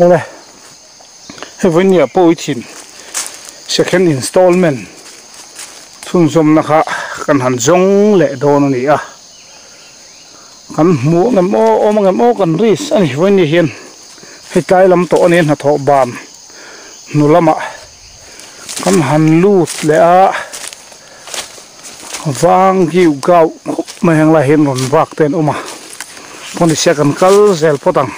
ole heaven ya poithin second installment thun som na kha kan han zong le don ni a kan mu ngam o ngam o kan ris ani heaven hian hitai lam to anen ha tho ban nulama kan han lut le a vang giu gau mai hang la hen ron vak ten uma pon sia kan kal zel potang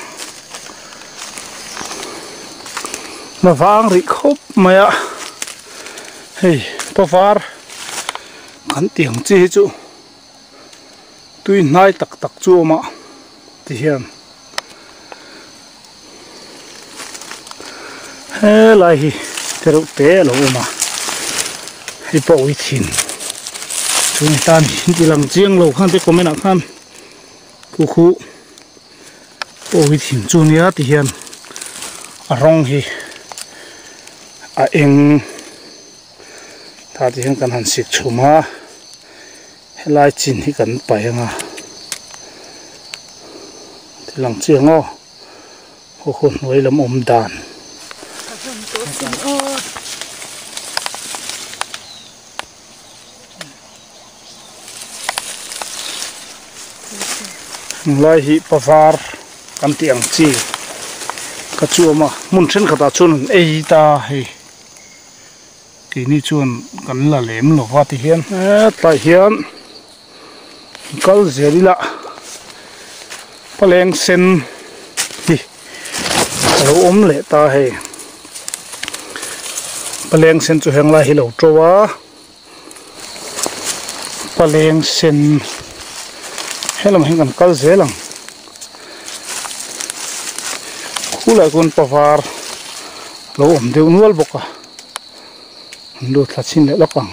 na vang ri khop maya hei pawar kan tiang chi chu tui nai tak tak chu ma ti hian he lai hi teru te lo ma hi po wi thin chung tan ti lang chiang lo khan te comment khan ku khu po wi thin chu nia ti hian a rong hi a eng ta ti hian kan han sik chuma helai chin hi kan pai anga ti lang chiang o ho khon noi lam om dan lai hi pawar kan tiang chi ka chu ma mun chen khata chun ei ta hei ti ni chuan kan la lem lo wa ti hian ta hian kal zelila paleng sen hi lo om le ta hei paleng sen chu heng la hi lo trowa paleng sen helam heng kan kal zelang khula kun pawar lo om deu nual boka lo thachin le lokang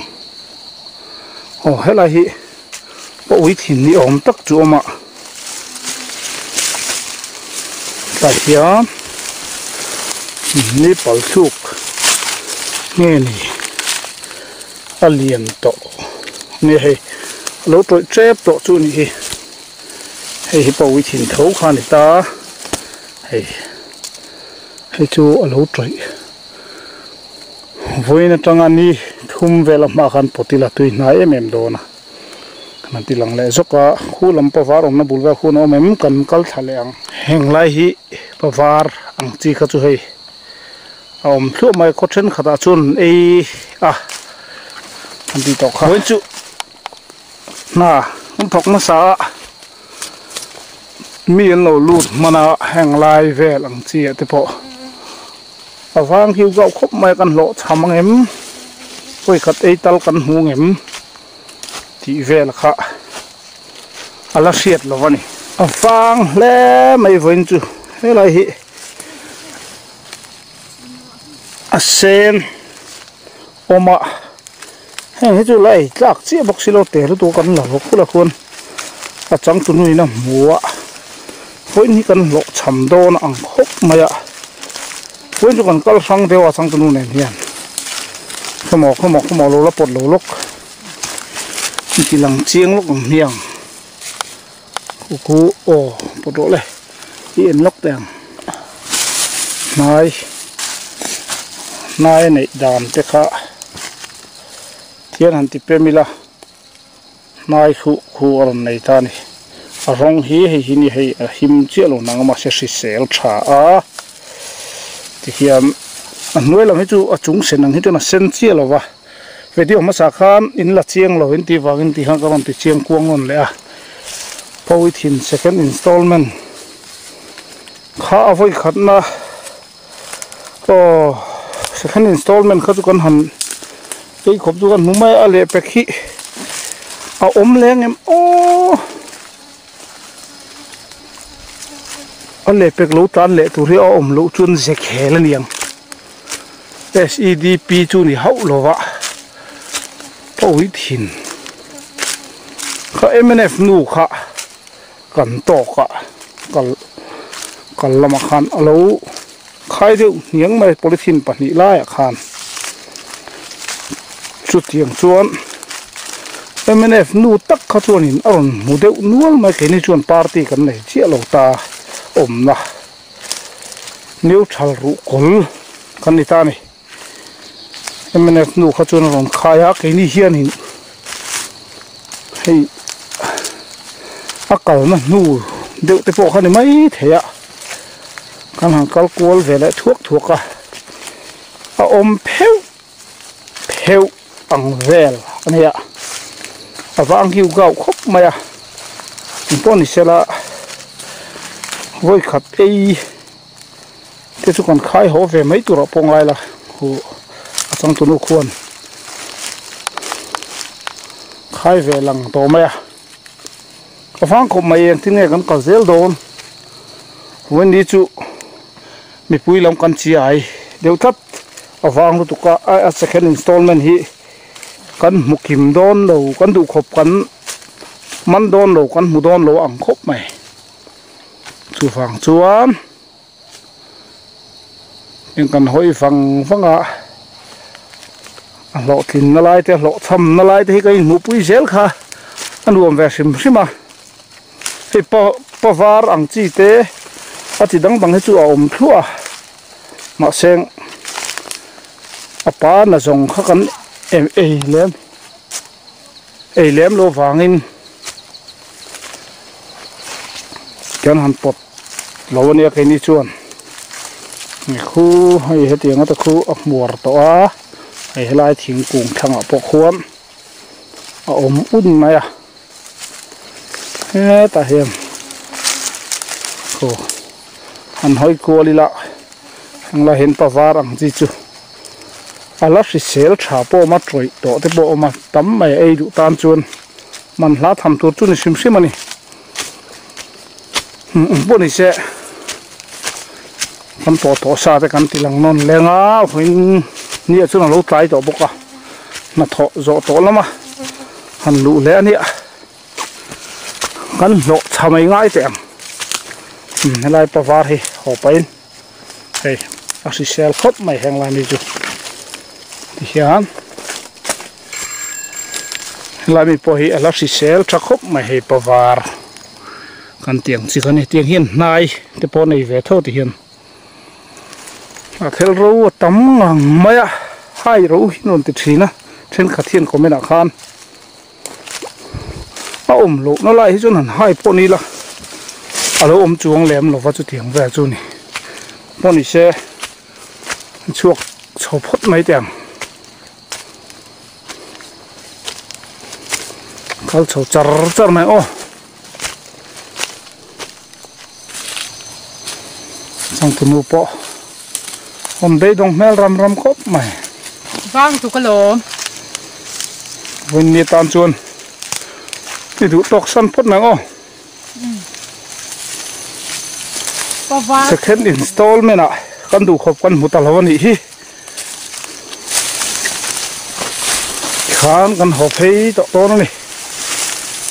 o hela hi po wi thin ni om tak chu ma ta hian ni pal thuk nge ni alien to ni hei lo troi trep to chu ni hi hei po wi thin tho khan ta hei chu alo troi voina tanga ni thum vela ma khan potila tui na em do na kan ti lang le zoka khulam pawar om na bulwa khun om em kan kal thaleng heng lai hi pawar ang chi kha chu hei om thlu mai ko then khata chun ei a kan ti to kha chu na om thok na sa mi an lo lut mana heng lai vel ang chi ate po awang hiu gau khop mai kan lo chamang em koi khat ei tal kan hung em ti vel kha ala siat lo wani awang le mai voin chu helai hi asen oma heng hi chu lai tlak chi bok silo te lu tu kan la bok khula khun a chang tu nui na muwa voin hi kan lo cham don ang khop maya voin chu kan kal sang dewa sang tu nu nen hian khomo lo la pot lo lok ti lang chiang lok miang ku o pot le i en lok tang nai nei dan te kha thian han ti pemila nai khu aron nei ta ni arong hi ni hei him chelo nangama se sel tha a ti hiam anoi lam hi chu achung senang hi tena sen chelo wa video ma sa khan in la chiang lo in ti wangin ti hang karon ti chiang kuang on le a powithin second installment kha avoi khatna o second installment kha chu kan han ei khop chu kan numai a le pekhi a om leng em o a le pek lo tan le tu ri a om lo chun ze khel aniang SEDP chu ni hau lo wa powithin kha MNF nu kha kan to kha kal lama khan alo khai deu niang mai polythene pani la ya khan chu tiang chuan MNF nu tak kha chuan in aron mu deu nual mai ke ni chuan party kan nei chi lo ta om na nếu thal ru kol kan ita ni emene nu kha chun ron khaya ke ni hian in hei akal na nu deuh te pawh khani mai theya kan han kal kual vele thuak ka a om pheu ang vel ania awang hiu gau khop maya pon ni sela voi khat ei te chu kan khai ho ve mai tur pong lai la hu achang tu nu khuan khai ve lang to maya awang khop mai en tin nge kan ka zel don wen ni chu mi pui lam kan chi ai deu that awang tu ka a second installment hi kan mukim don lo kan du khop kan man don lo kan mu don lo ang khop mai chu phang chuan in kan hoi phanga lo thin na lai te lo tham na lai te kai mu pui zel kha anuam ve sim he pa var ang chi te ati dang he chu om thua ma seng apa na zong kha kan lem lo wangin kan han pot lo ne kai ni chuan ni khu hei hetianga ta khu a muar to a hei helai thing kung thanga po khuam a om un maya he ta hem ko an hoi ko lila ang la hen pavar ang chi chu ala si sel tha po ma troi to te po ma tam mai ei du tan chuan man hla tham tur chu ni sim ani bo ni se kan to sa te kan tilang non lenga huin ni chu na lo tlai to boka na tho zo to lama han lu le ani kan lo chamai ngai te am helai pavar hi ho pain hei a si sel khop mai heng la ni chu hian lami po hi ala si sel tha khop mai he pavar kan tiang chi kan tiang hian nai te po nei ve tho ti hian a thel ro tam ngang maya hai ro hinon ti thina then khathian komena khan a lo no lai hi chun han hai po ni la alo chuang lem lo wa chu tiang ve chu ni po ni se chuak chhopot mai tiang kal chho char mai o sang tu nu po om dei dong mel ram khop mai vang tu ka lo wen ni tan chuan ti du tok san phot nang o pa va second installment a kan du khop kan mu tal hawani hi khan kan ho phei to ni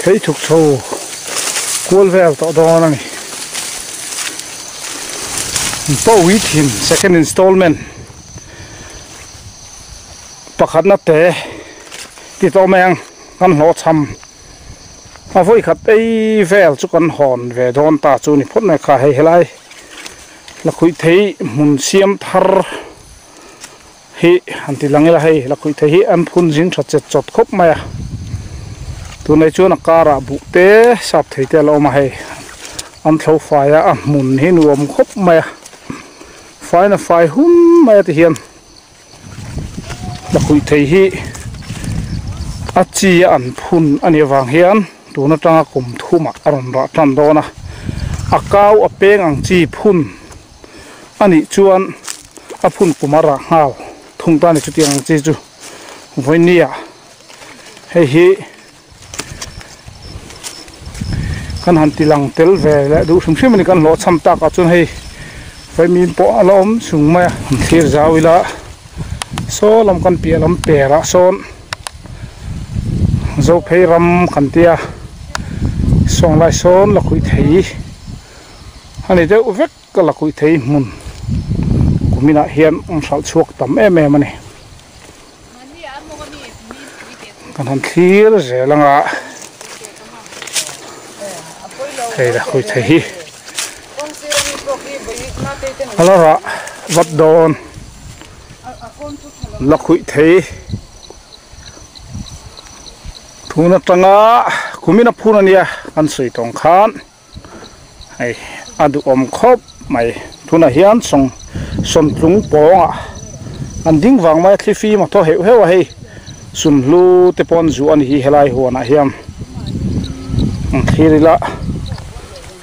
thấy thuộc sâu cuốn về tọt đó này bao quý tiền second installment bạc hạt nát té thì tao mang ăn lót chăm à với khát ấy về chú con hòn về đón ta chú này phốt này khá hay lại là khui thấy muốn xiêm thar hi anh thì lăng là hay là khui thấy anh phun dính chọt khóc mày tu này chú nó cara bụng té sắp thấy té lâu mà hay ăn thâu phai à muốn hi nuông khóc mày phai nó phai hum mày thì hiền là khui thấy hi chi an phun ani wang hian tu na tanga kum thuma aron ra tan dona akau apeng ang chi phun ani chuan a phun kumara hal thung ta ni chu tiang chi chu voinia hei hi kan han tilang tel ve la du sum sim ni kan lo cham ta ka chun hei vai min po alom sung ma thir zawila so lam kan pi lam pera son dấu phê ram khẩn tia song lại son là khui thấy anh ấy đâu vết cái là khui thấy mùn của mình đã hiện ông sạo chuộc tắm em này còn hắn khí nó dễ lắm ạ đây là khui thấy alara vat don lakhui thei thuna tanga kumina phuna nia an sei tong khan ai adu om khop mai thuna hian song som tlung ponga an ding wang mai thlifi ma tho heu heu a hei sun lu te pon zu an hi helai huana hiam khirila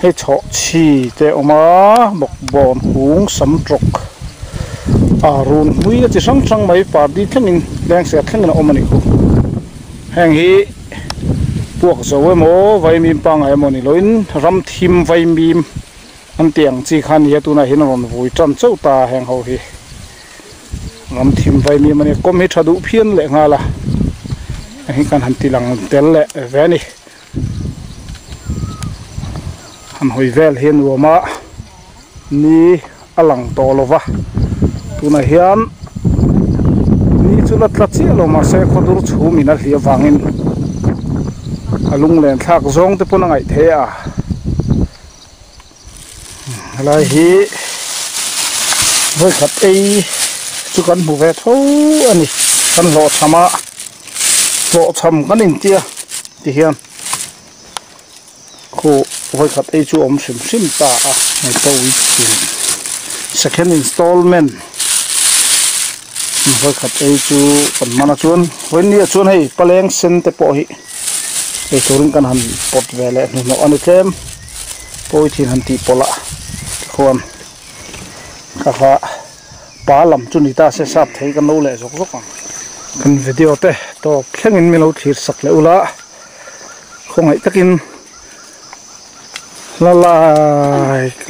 hei cho chi te oma bok bon hung sam trok arun hui chi sang sang mai par di thangin leng se thangin omani khu heng hi puak zo emo vai mim pang ai moni loin ram thim vai mim an tiang chi khan hi tu na hin ron vui tran chau ta heng ho hi ram thim vai mim mani kom hi thadu phian le nga la hi kan han tilang tel le veni han hoi vel hian wama ni alang to lova tuna hian ni chula tlachi lo ma se khodur chhumi na hlia wangin alung len thak zong te puna ngai the a halai hi voi khat ei chu kan bu ve tho ani kan lo thama lo tham kan in tia ti hian khu voi khat ei chu om sim sim ta a nei to wi second installment voi khat ei chu kan mana chuan when ni chuan hei paleng sen te po hi ei turin kan han pot vele no ani tlem poi thin han ti pola khon ka kha palam chu ni ta se sap thei kan lo le zok zok kan video te to thlengin mi lo thir sak le ula khongai takin la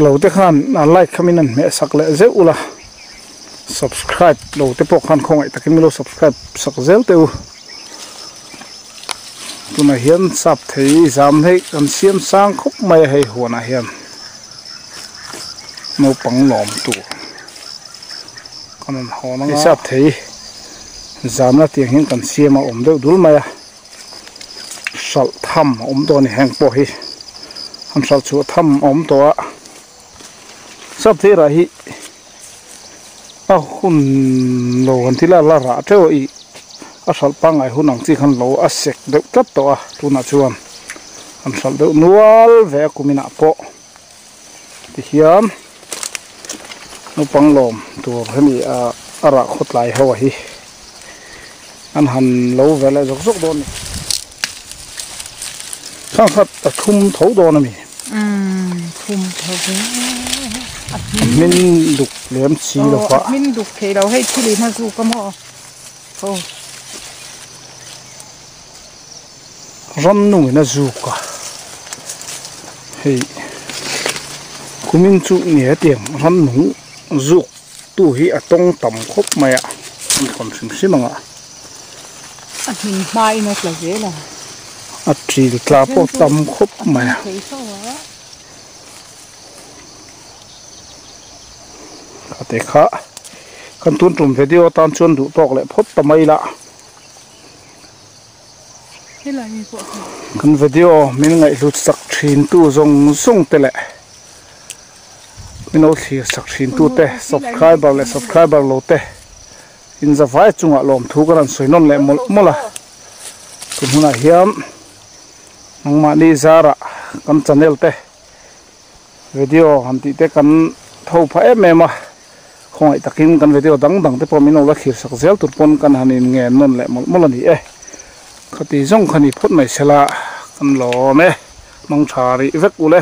lo te khan like khamin an me sak le ze ula subscribe lo te pok khan khongai takin mi lo subscribe sak zel te u tuna hian sap thei zam hei kan siam sang khop mai hei huana hian no pang lom tu kanan hona nga sap thei zam na tiang hin kan siam a om deuh dul mai a sal tham om to ni heng po hi han sal chu tham om to a sap thei ra hi a hun lo han thila la ra theu i a sal pangai hunang chi khan lo a sek deuh tat to a tuna chuan an sal deuh nual ve kumina po ti hiam no panglom tur hemi a ara khotlai ho hi an han lo vele jok jok don sang khat a thum tho don mi thum tho min duk lem chi lo fa min duk thei lo hei thili na zu ka mo ram nu na zu ka hei kumin chu ni tiang ram nu zu tu hi atong tam khop maya an khom sim simanga min mai na tla ve la a tril tla po tam khop maya ate kha kan tun tum video tan chon du tok le phot tamai la kan video min ngai lu sak thin tu zong zong te le min ol thi sak thin tu te subscriber lo te in za vai chunga lom thu kan soinon le mola kun huna hiam nangma ni zara kan channel te video hanti te kan tho pha em ma khongai takin kan video dang te po min ola khir sak zel tur pon kan hanin nge non le mola ni e khati zong khani phut mai sela kan lo me mang thari vek ule